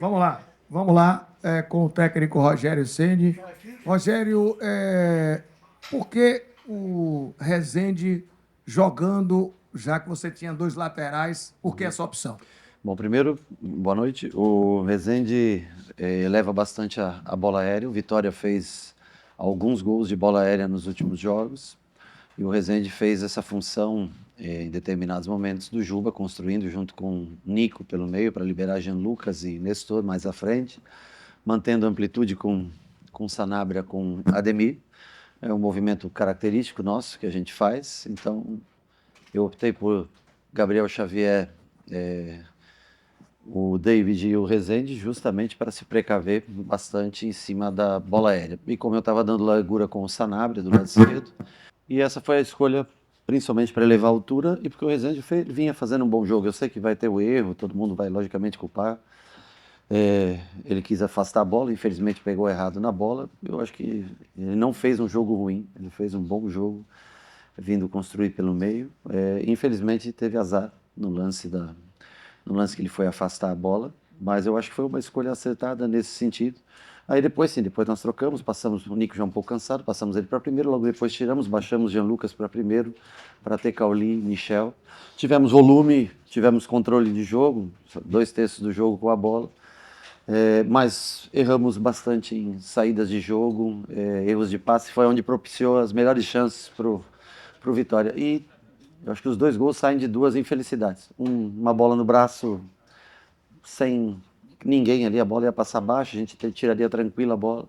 Vamos lá, com o técnico Rogério Ceni. Rogério, por que o Rezende jogando, já que você tinha dois laterais, por que essa opção? Bom, primeiro, boa noite. O Rezende leva bastante a bola aérea. O Vitória fez alguns gols de bola aérea nos últimos jogos. E o Rezende fez essa função em determinados momentos do Juba, construindo junto com Nico pelo meio para liberar Jean Lucas e Nestor mais à frente, mantendo amplitude com Sanabria, com Ademir. É um movimento característico nosso que a gente faz. Então, eu optei por Gabriel Xavier, o David e o Rezende justamente para se precaver bastante em cima da bola aérea. E como eu estava dando largura com o Sanabria do lado esquerdo, e essa foi a escolha principalmente para elevar a altura e porque o Rezende vinha fazendo um bom jogo. Eu sei que vai ter o erro, todo mundo vai logicamente culpar. Ele quis afastar a bola, infelizmente pegou errado na bola. Eu acho que ele não fez um jogo ruim, ele fez um bom jogo, vindo construir pelo meio. Infelizmente teve azar no lance que ele foi afastar a bola, mas eu acho que foi uma escolha acertada nesse sentido. Aí depois, sim, depois nós trocamos, passamos o Nico já um pouco cansado, passamos ele para primeiro, logo depois tiramos, baixamos Jean Lucas para primeiro, para ter Cauli e Michel. Tivemos volume, tivemos controle de jogo, 2/3 do jogo com a bola, mas erramos bastante em saídas de jogo, erros de passe, foi onde propiciou as melhores chances para o Vitória. E eu acho que os dois gols saem de duas infelicidades. Uma bola no braço sem ninguém ali, a bola ia passar baixo, a gente tiraria tranquila a bola.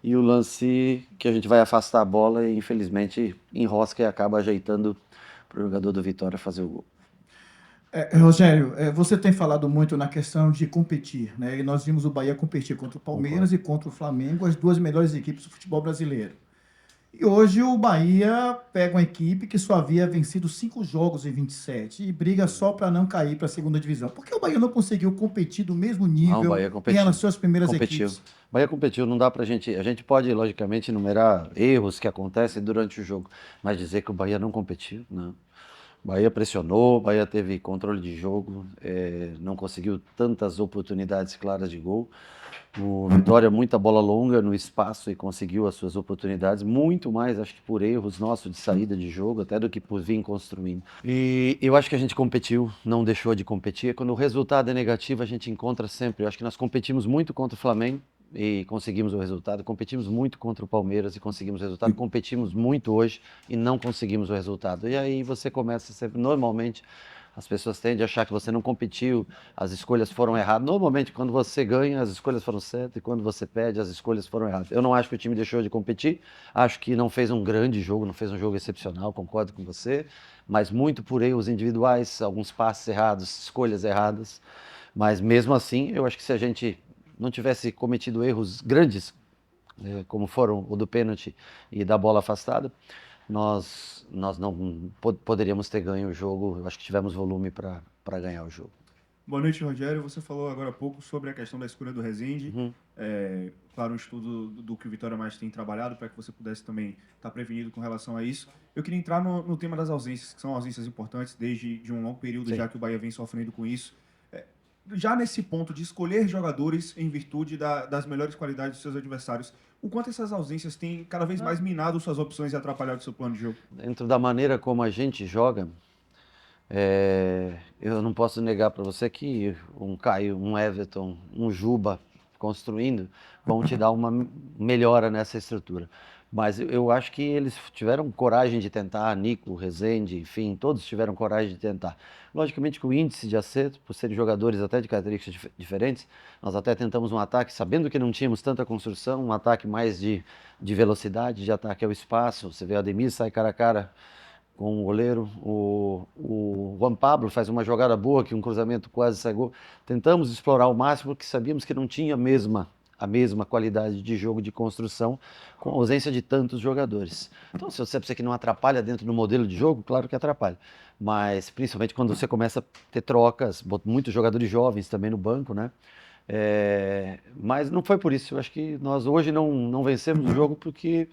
E o lance que a gente vai afastar a bola e infelizmente enrosca e acaba ajeitando para o jogador do Vitória fazer o gol. Rogério, você tem falado muito na questão de competir, né? E nós vimos o Bahia competir contra o Palmeiras Concordo. e contra o Flamengo, as duas melhores equipes do futebol brasileiro. E hoje o Bahia pega uma equipe que só havia vencido 5 jogos em 27 e briga só para não cair para a segunda divisão. Por que o Bahia não conseguiu competir do mesmo Não, o nível Bahia em competiu. relação às primeiras Competiu. equipes? O Bahia competiu, não dá pra gente. A gente pode, logicamente, enumerar erros que acontecem durante o jogo, mas dizer que o Bahia não competiu, não. O Bahia pressionou, o Bahia teve controle de jogo, não conseguiu tantas oportunidades claras de gol. O Vitória, muita bola longa no espaço e conseguiu as suas oportunidades, muito mais, acho que por erros nossos de saída de jogo, até do que por vir construindo. E eu acho que a gente competiu, não deixou de competir. Quando o resultado é negativo, a gente encontra sempre. Eu acho que nós competimos muito contra o Flamengo e conseguimos o resultado, competimos muito contra o Palmeiras e conseguimos o resultado, competimos muito hoje e não conseguimos o resultado. E aí você começa sempre, normalmente, as pessoas tendem a achar que você não competiu, as escolhas foram erradas. Normalmente, quando você ganha, as escolhas foram certas, e quando você perde, as escolhas foram erradas. Eu não acho que o time deixou de competir, acho que não fez um grande jogo, não fez um jogo excepcional, concordo com você, mas muito por erros individuais, alguns passes errados, escolhas erradas. Mas mesmo assim, eu acho que se a gente não tivesse cometido erros grandes, como foram o do pênalti e da bola afastada, nós não poderíamos ter ganho o jogo. Eu acho que tivemos volume para ganhar o jogo. Boa noite, Rogério. Você falou agora há pouco sobre a questão da escolha do Rezende. Claro, um estudo do que o Vitória mais tem trabalhado para que você pudesse também estar prevenido com relação a isso. Eu queria entrar no tema das ausências, que são ausências importantes desde de um longo período. Sim. Já que o Bahia vem sofrendo com isso. Já nesse ponto de escolher jogadores em virtude das melhores qualidades dos seus adversários, o quanto essas ausências têm cada vez mais minado suas opções e atrapalhado o seu plano de jogo? Dentro da maneira como a gente joga, eu não posso negar para você que um Caio, um Everton, um Juba construindo vão te dar uma melhora nessa estrutura. Mas eu acho que eles tiveram coragem de tentar, Nico, Rezende, enfim, todos tiveram coragem de tentar. Logicamente que o índice de acerto, por serem jogadores até de características diferentes, nós até tentamos um ataque, sabendo que não tínhamos tanta construção, um ataque mais de velocidade, de ataque ao espaço. Você vê o Ademir sai cara a cara com o goleiro, o Juan Pablo faz uma jogada boa, que um cruzamento quase sai gol. Tentamos explorar ao máximo, porque sabíamos que não tinha a mesma qualidade de jogo de construção, com a ausência de tantos jogadores. Então, se você pensa que não atrapalha dentro do modelo de jogo, claro que atrapalha. Mas, principalmente quando você começa a ter trocas, muitos jogadores jovens também no banco, né? Mas não foi por isso. Eu acho que nós hoje não vencemos o jogo porque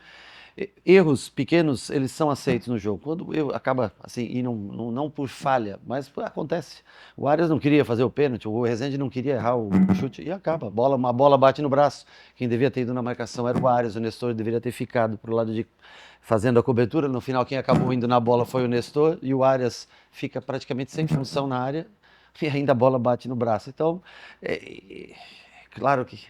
Erros pequenos, eles são aceitos no jogo. Quando o erro acaba assim, e não por falha, mas acontece. O Arias não queria fazer o pênalti, o Rezende não queria errar o chute e acaba. Uma bola bate no braço. Quem devia ter ido na marcação era o Arias, o Nestor deveria ter ficado pro lado de fazendo a cobertura. No final, quem acabou indo na bola foi o Nestor e o Arias fica praticamente sem função na área e ainda a bola bate no braço. Então, claro que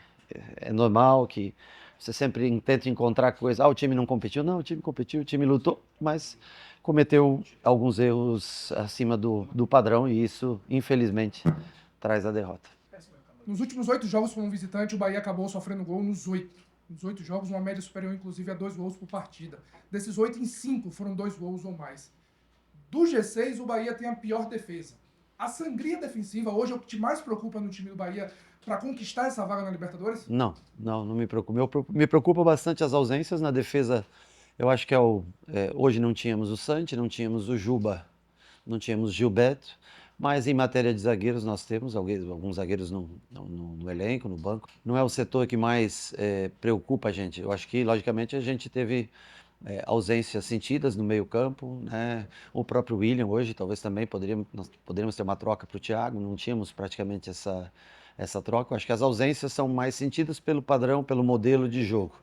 é normal que você sempre tenta encontrar coisa. Ah, o time não competiu. Não, o time competiu, o time lutou, mas cometeu alguns erros acima do padrão e isso, infelizmente, traz a derrota. Nos últimos 8 jogos como visitante, o Bahia acabou sofrendo gol nos 8. Nos 8 jogos, uma média superior, inclusive, a 2 gols por partida. Desses 8, em 5 foram 2 gols ou mais. Do G6, o Bahia tem a pior defesa. A sangria defensiva hoje é o que te mais preocupa no time do Bahia para conquistar essa vaga na Libertadores? Não me preocupa. Me preocupa bastante as ausências na defesa. Eu acho que hoje não tínhamos o Santi, não tínhamos o Juba, não tínhamos o Gilberto, mas em matéria de zagueiros nós temos alguns zagueiros no elenco, no banco. Não é o setor que mais preocupa a gente. Eu acho que, logicamente, a gente teve ausências sentidas no meio-campo, né? O próprio William hoje, talvez também nós poderíamos ter uma troca para o Thiago, não tínhamos praticamente essa troca. Eu acho que as ausências são mais sentidas pelo padrão, pelo modelo de jogo.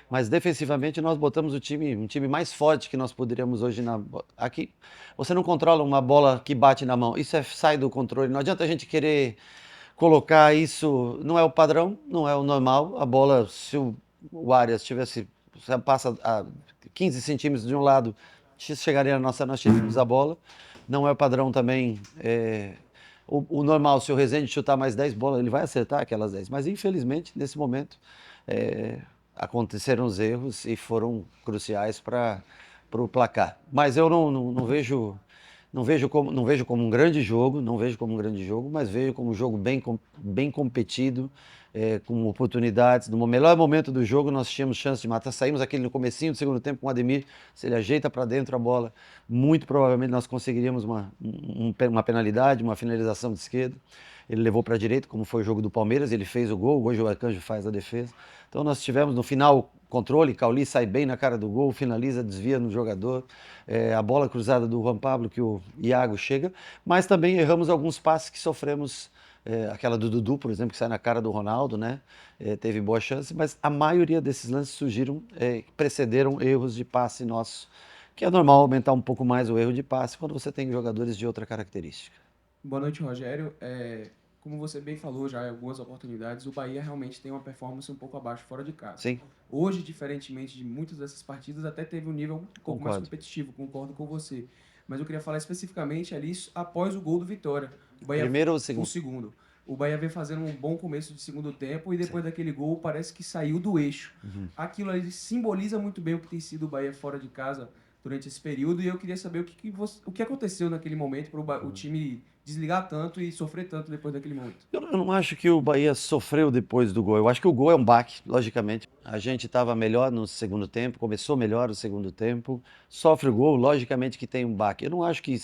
Mas defensivamente nós botamos um time mais forte que nós poderíamos hoje aqui. Você não controla uma bola que bate na mão, isso sai do controle. Não adianta a gente querer colocar isso, não é o padrão, não é o normal. A bola, se o Arias tivesse, passa a 15 centímetros de um lado, chegaria nós tirássemos a bola. Não é o padrão também. O normal, se o Rezende chutar mais 10 bolas, ele vai acertar aquelas 10. Mas infelizmente, nesse momento, aconteceram os erros e foram cruciais para o placar. Mas eu não vejo como um grande jogo, mas vejo como um jogo bem competido, com oportunidades. No melhor momento do jogo nós tínhamos chance de matar. Saímos aquele no comecinho do segundo tempo com o Ademir, se ele ajeita para dentro a bola, muito provavelmente nós conseguiríamos uma penalidade, uma finalização de esquerda. Ele levou para a direita, como foi o jogo do Palmeiras, ele fez o gol, hoje o Arcanjo faz a defesa. Então nós tivemos no final controle, Cauli sai bem na cara do gol, finaliza, desvia no jogador, a bola cruzada do Juan Pablo que o Iago chega, mas também erramos alguns passes que sofremos, aquela do Dudu, por exemplo, que sai na cara do Ronaldo, né? Teve boa chance, mas a maioria desses lances surgiram, precederam erros de passe nossos, que é normal aumentar um pouco mais o erro de passe quando você tem jogadores de outra característica. Boa noite, Rogério. Como você bem falou já em algumas oportunidades, o Bahia realmente tem uma performance um pouco abaixo fora de casa. Sim. Hoje, diferentemente de muitas dessas partidas, até teve um nível um pouco mais competitivo, concordo com você. Mas eu queria falar especificamente ali após o gol do Vitória. O Bahia, Primeiro ou segundo? O segundo. O Bahia vem fazendo um bom começo de segundo tempo e depois daquele gol parece que saiu do eixo. Aquilo ali simboliza muito bem o que tem sido o Bahia fora de casa durante esse período e eu queria saber o que aconteceu naquele momento para o time desligar tanto e sofrer tanto depois daquele momento. Eu não acho que o Bahia sofreu depois do gol. Eu acho que o gol é um baque, logicamente. A gente estava melhor no segundo tempo, começou melhor o segundo tempo, sofre o gol, logicamente que tem um baque. Eu não acho que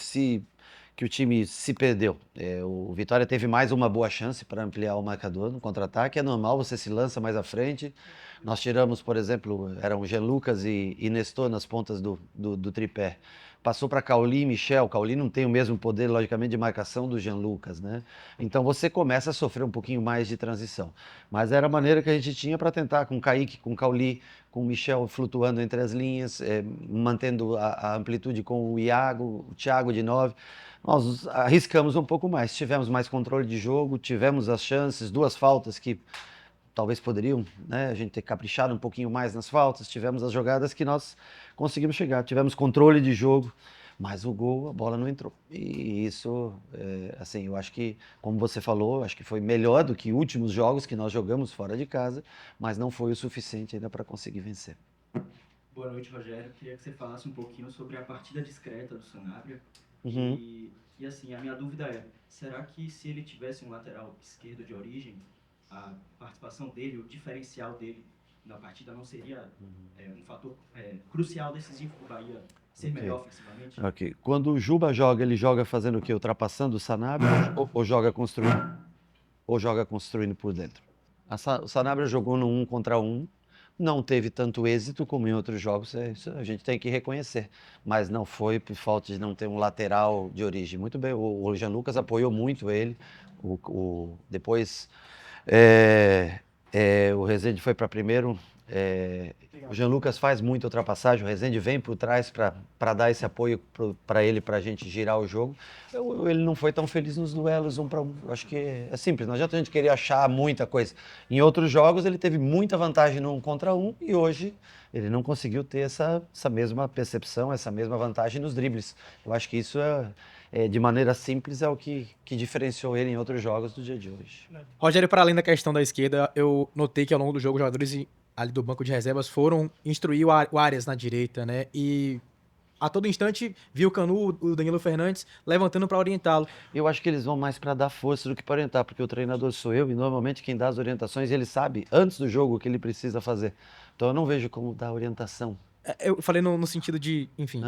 o time se perdeu. O Vitória teve mais uma boa chance para ampliar o marcador no contra-ataque. É normal, você se lança mais à frente. Nós tiramos, por exemplo, eram Jean Lucas e Nestor nas pontas do tripé. Passou para Cauli e Michel. Cauli não tem o mesmo poder, logicamente, de marcação do Jean Lucas, né? Então você começa a sofrer um pouquinho mais de transição. Mas era a maneira que a gente tinha para tentar, com Kaique, com Cauli, com o Michel flutuando entre as linhas, mantendo a amplitude com o Iago, o Thiago de 9. Nós arriscamos um pouco mais, tivemos mais controle de jogo, tivemos as chances, 2 faltas que talvez poderiam, né, a gente ter caprichado um pouquinho mais nas faltas, tivemos as jogadas que nós conseguimos chegar, tivemos controle de jogo, mas o gol, a bola não entrou. E isso, assim, eu acho que, como você falou, acho que foi melhor do que últimos jogos que nós jogamos fora de casa, mas não foi o suficiente ainda para conseguir vencer. Boa noite, Rogério. Queria que você falasse um pouquinho sobre a partida discreta do Sanabria. E assim, a minha dúvida será que se ele tivesse um lateral esquerdo de origem, a participação dele, o diferencial dele na partida não seria um fator crucial, decisivo para o Bahia ser melhor ofensivamente? Ok. Quando o Juba joga, ele joga fazendo o quê? Ultrapassando o Sanabria ou joga construindo? Ou joga construindo por dentro? O Sanabria jogou no 1 contra 1, não teve tanto êxito como em outros jogos, isso a gente tem que reconhecer. Mas não foi por falta de não ter um lateral de origem. Muito bem, o Jean Lucas apoiou muito ele. Depois o Rezende foi para primeiro. O Jean Lucas faz muita ultrapassagem, o Rezende vem por trás para dar esse apoio para ele, para a gente girar o jogo. Ele não foi tão feliz nos duelos 1 para 1. Acho que é simples, não adianta a gente querer achar muita coisa. Em outros jogos ele teve muita vantagem no 1 contra 1 e hoje ele não conseguiu ter essa mesma percepção, essa mesma vantagem nos dribles. Eu acho que isso de maneira simples, é o que diferenciou ele em outros jogos do dia de hoje. Rogério, para além da questão da esquerda, eu notei que ao longo do jogo os jogadores ali do banco de reservas foram instruir o Arias na direita, né? E a todo instante viu o Canu, o Danilo Fernandes, levantando para orientá-lo. Eu acho que eles vão mais para dar força do que para orientar, porque o treinador sou eu e normalmente quem dá as orientações, ele sabe antes do jogo o que ele precisa fazer. Então eu não vejo como dar orientação. Eu falei no sentido de, enfim...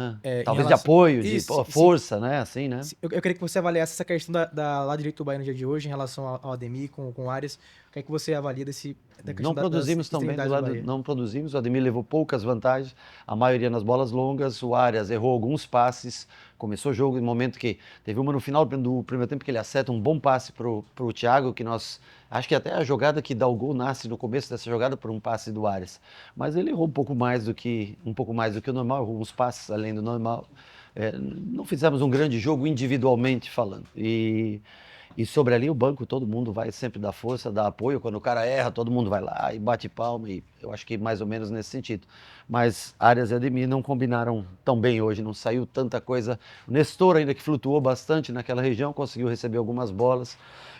talvez de apoio, Isso, força, né? Assim, né? Eu queria que você avaliasse essa questão da lá direito do Bahia no dia de hoje, em relação ao Ademir com o Arias. O que é que você avalia da questão Não produzimos tão bem do lado, não produzimos. O Ademir levou poucas vantagens, a maioria nas bolas longas. O Arias errou alguns passes, começou o jogo em momento que teve uma no final do primeiro tempo que ele acerta um bom passe pro Thiago, que acho que até a jogada que dá o gol nasce no começo dessa jogada por um passe do Arias. Mas ele errou um pouco mais do que o normal, errou uns passes além do normal. Não fizemos um grande jogo individualmente falando. E sobre ali o banco, todo mundo vai sempre dar força, dar apoio. Quando o cara erra, todo mundo vai lá e bate palma. E eu acho que mais ou menos nesse sentido. Mas Arias e Ademir não combinaram tão bem hoje, não saiu tanta coisa. O Nestor, ainda que flutuou bastante naquela região, conseguiu receber algumas bolas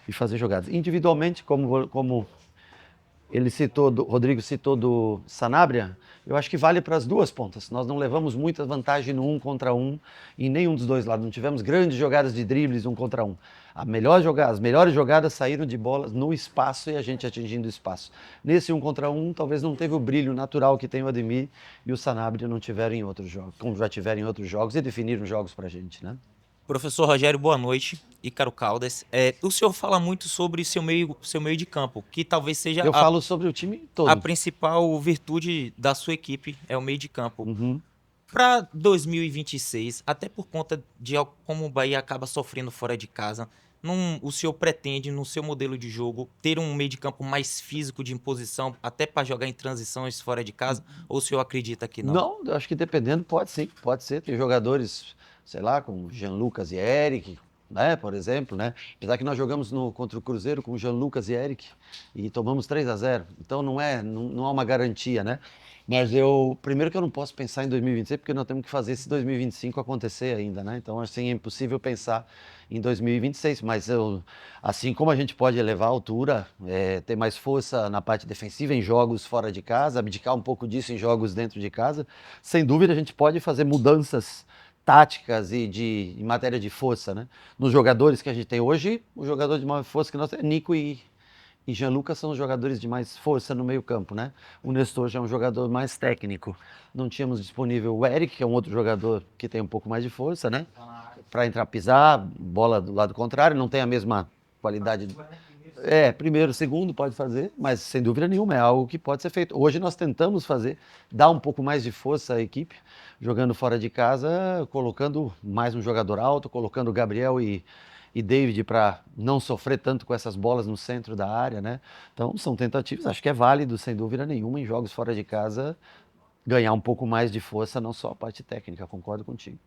e fazer jogadas. Individualmente, como Rodrigo citou do Sanabria, eu acho que vale para as duas pontas. Nós não levamos muita vantagem no 1 contra 1 em nenhum dos dois lados. Não tivemos grandes jogadas de dribles 1 contra 1. As melhores jogadas saíram de bolas no espaço e a gente atingindo o espaço. Nesse 1 contra 1, talvez não teve o brilho natural que tem o Ademir e o Sanabria não tiveram em outros jogos, como já tiveram em outros jogos e definiram jogos para a gente, né? Professor Rogério, boa noite. Ícaro Caldas. O senhor fala muito sobre seu meio de campo, que talvez seja Eu falo sobre o time todo. A principal virtude da sua equipe é o meio de campo. Uhum. Para 2026, até por conta de como o Bahia acaba sofrendo fora de casa, o senhor pretende, no seu modelo de jogo, ter um meio de campo mais físico de imposição, até para jogar em transições fora de casa? Ou o senhor acredita que não? Não, eu acho que dependendo, pode sim, pode ser. Tem jogadores, sei lá, como Jean Lucas e Eric, né, por exemplo, né? Apesar que nós jogamos contra o Cruzeiro com Jean Lucas e Eric e tomamos 3-0. Então não há uma garantia, né? Mas primeiro que eu não posso pensar em 2026, porque nós temos que fazer esse 2025 acontecer ainda, né? Então, assim, é impossível pensar em 2026. Mas assim como a gente pode elevar a altura, ter mais força na parte defensiva em jogos fora de casa, abdicar um pouco disso em jogos dentro de casa, sem dúvida a gente pode fazer mudanças táticas e em matéria de força, né? Nos jogadores que a gente tem hoje, o jogador de maior força que nós temos é Nico e Jean Lucas são os jogadores de mais força no meio campo, né? O Nestor já é um jogador mais técnico. Não tínhamos disponível o Eric, que é um outro jogador que tem um pouco mais de força, né? Para entrar, pisar, bola do lado contrário, não tem a mesma qualidade. Primeiro, segundo pode fazer, mas sem dúvida nenhuma é algo que pode ser feito. Hoje nós tentamos dar um pouco mais de força à equipe, jogando fora de casa, colocando mais um jogador alto, colocando Gabriel e David para não sofrer tanto com essas bolas no centro da área, né? Então são tentativas, acho que é válido, sem dúvida nenhuma, em jogos fora de casa, ganhar um pouco mais de força, não só a parte técnica, concordo contigo.